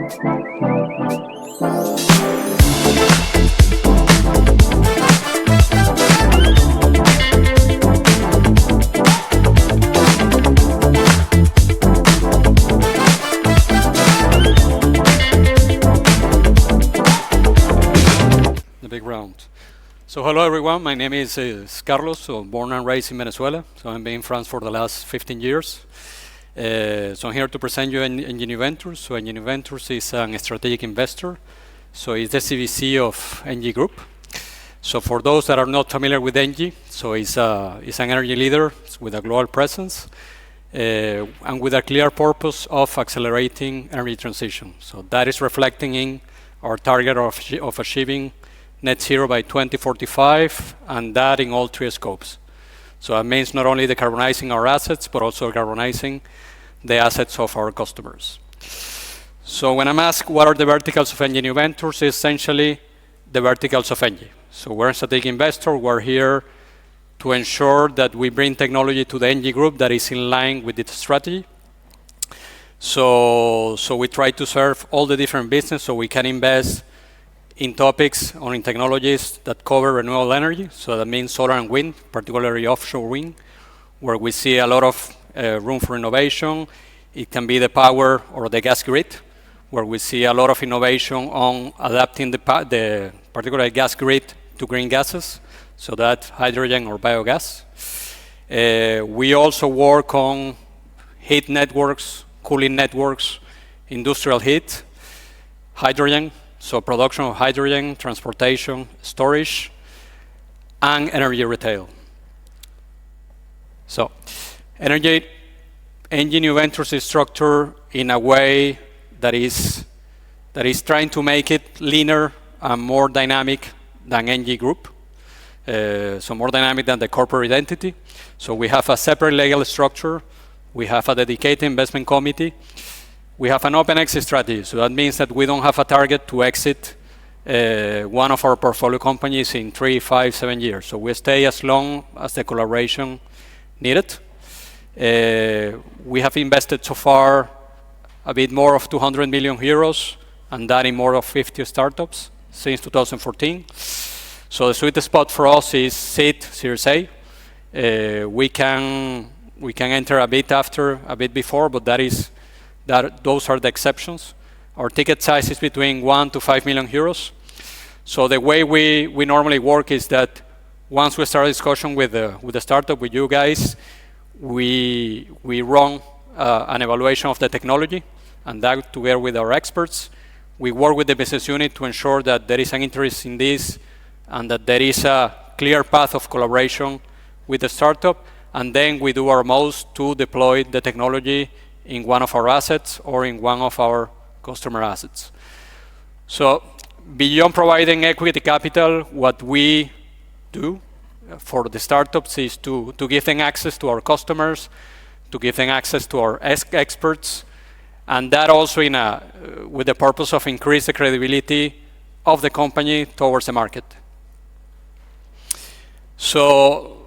The big round. So hello everyone, my name is Carlos, so born and raised in Venezuela. So I've been in France for the last 15 years. So I'm here to present you Engie Ventures. So Engie Ventures is a strategic investor. So it's the CVC of Engie Group. So for those that are not familiar with Engie, so it's an energy leader with a global presence and with a clear purpose of accelerating energy transition. So that is reflecting in our target of achieving net zero by 2045, and that in all three scopes. So that means not only decarbonizing our assets, but also decarbonizing the assets of our customers. So when I'm asked what are the verticals of Engie Ventures, essentially the verticals of Engie. So we're a strategic investor. We're here to ensure that we bring technology to the Engie Group that is in line with its strategy. So we try to serve all the different businesses so we can invest in topics or in technologies that cover renewable energy. So that means solar and wind, particularly offshore wind, where we see a lot of room for innovation. It can be the power or the gas grid, where we see a lot of innovation on adapting the particular gas grid to green gases, so that hydrogen or biogas. We also work on heat networks, cooling networks, industrial heat, hydrogen, so production of hydrogen, transportation, storage, and energy retail. So Engie Ventures is structured in a way that is trying to make it leaner and more dynamic than Engie Group. So more dynamic than the corporate entity. So we have a separate legal structure. We have a dedicated investment committee. We have an open exit strategy, so that means that we don't have a target to exit one of our portfolio companies in 3, 5, 7 years. So we stay as long as the collaboration needed. We have invested so far a bit more of 200 million euros, and that in more of 50 startups since 2014. So the sweet spot for us is seed, Series A. We can enter a bit after, a bit before, but those are the exceptions. Our ticket size is between 1 to 5 million euros. So the way we normally work is that once we start a discussion with the startup, with you guys, we run an evaluation of the technology, and that together with our experts. We work with the business unit to ensure that there is an interest in this and that there is a clear path of collaboration with the startup, and then we do our most to deploy the technology in one of our assets or in one of our customer assets. So beyond providing equity capital, what we do for the startups is to give them access to our customers, to give them access to our experts, and that also with the purpose of increase the credibility of the company towards the market. So,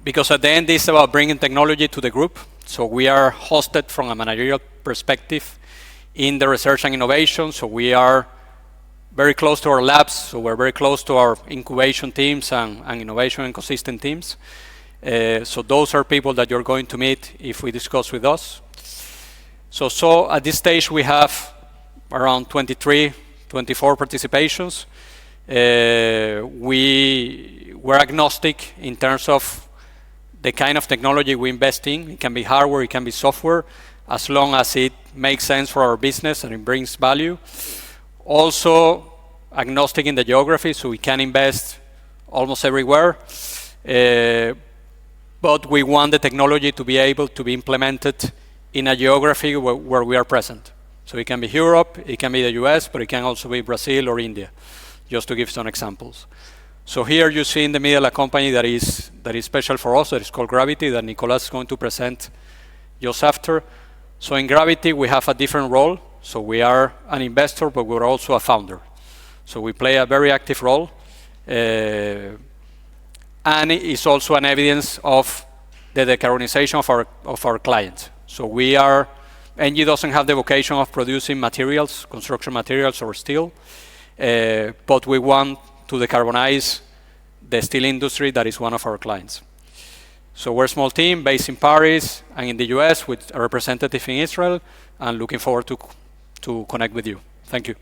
because at the end it's about bringing technology to the group, so we are hosted from a managerial perspective in the research and innovation. So we are very close to our labs. So we're very close to our incubation teams and innovation ecosystem teams. So those are people that you're going to meet if we discuss with us. So at this stage we have around 23, 24 participations. We're agnostic in terms of the kind of technology we invest in. It can be hardware, it can be software, as long as it makes sense for our business and it brings value. Also agnostic in the geography, so we can invest almost everywhere. But we want the technology to be able to be implemented in a geography where we are present. So it can be Europe, it can be the US, but it can also be Brazil or India, just to give some examples. So here you see in the middle a company that is special for us, that is called Gravity, that Nicolas is going to present just after. So in Gravity we have a different role. So we are an investor, but we're also a founder. So we play a very active role. And it's also an evidence of the decarbonization of our clients. So we are Engie doesn't have the vocation of producing materials, construction materials or steel, but we want to decarbonize the steel industry that is one of our clients. So we're a small team based in Paris and in the US with a representative in Israel, and looking forward to connect with you. Thank you.